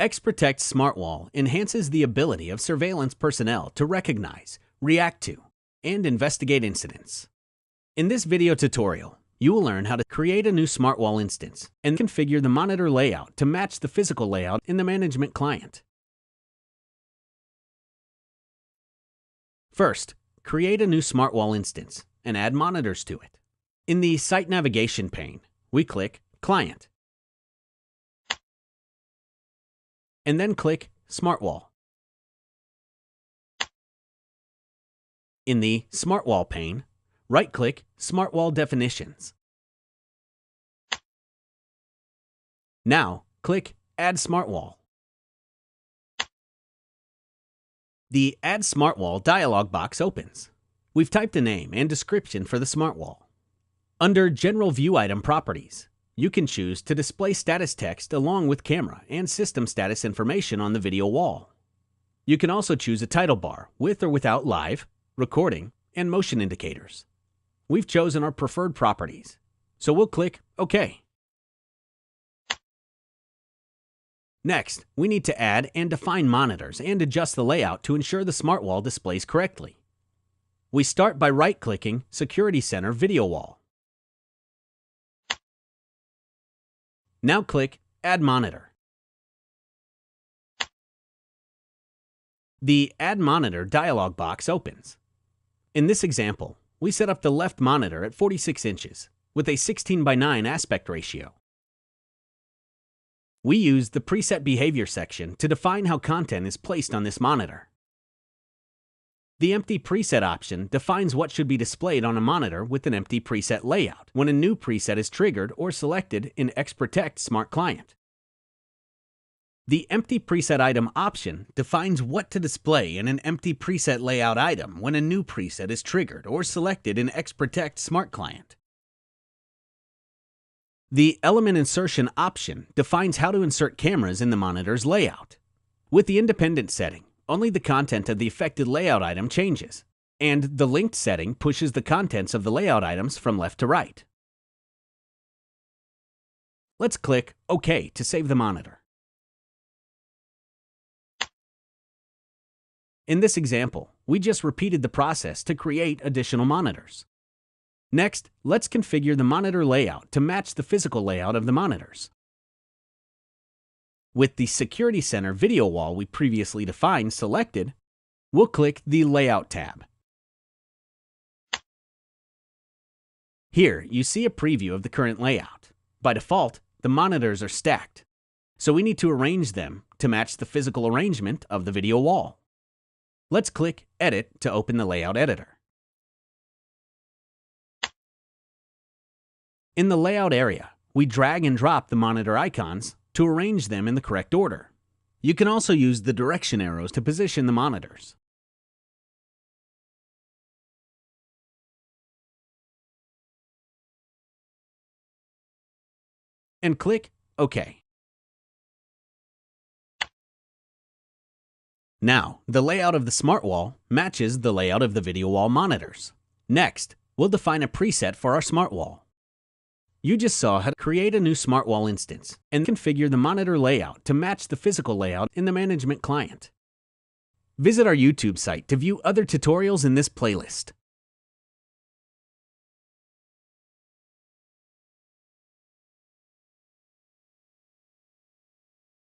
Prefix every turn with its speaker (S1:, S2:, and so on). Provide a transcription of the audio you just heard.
S1: XProtect SmartWall enhances the ability of surveillance personnel to recognize, react to, and investigate incidents. In this video tutorial, you will learn how to create a new SmartWall instance and configure the monitor layout to match the physical layout in the management client. First, create a new SmartWall instance and add monitors to it. In the Site Navigation pane, we click Client, and then click SmartWall. In the SmartWall pane, right-click SmartWall Definitions. Now, click Add SmartWall. The Add SmartWall dialog box opens. We've typed a name and description for the SmartWall. Under General View Item Properties, you can choose to display status text along with camera and system status information on the video wall. You can also choose a title bar with or without live, recording, and motion indicators. We've chosen our preferred properties, so we'll click OK. Next, we need to add and define monitors and adjust the layout to ensure the SmartWall displays correctly. We start by right-clicking Security Center Video Wall. Now click Add Monitor. The Add Monitor dialog box opens. In this example, we set up the left monitor at 46 inches with a 16:9 aspect ratio. We use the Preset Behavior section to define how content is placed on this monitor. The Empty Preset option defines what should be displayed on a monitor with an empty preset layout when a new preset is triggered or selected in XProtect Smart Client. The Empty Preset Item option defines what to display in an empty preset layout item when a new preset is triggered or selected in XProtect Smart Client. The Element Insertion option defines how to insert cameras in the monitor's layout. With the Independent setting, only the content of the affected layout item changes, and the Linked setting pushes the contents of the layout items from left to right. Let's click OK to save the monitor. In this example, we just repeated the process to create additional monitors. Next, let's configure the monitor layout to match the physical layout of the monitors. With the Security Center video wall we previously defined selected, we'll click the Layout tab. Here, you see a preview of the current layout. By default, the monitors are stacked, so we need to arrange them to match the physical arrangement of the video wall. Let's click Edit to open the Layout Editor. In the Layout area, we drag and drop the monitor icons to arrange them in the correct order. You can also use the direction arrows to position the monitors. And click OK. Now, the layout of the SmartWall matches the layout of the video wall monitors. Next, we'll define a preset for our SmartWall. You just saw how to create a new SmartWall instance and configure the monitor layout to match the physical layout in the management client. Visit our YouTube site to view other tutorials in this playlist.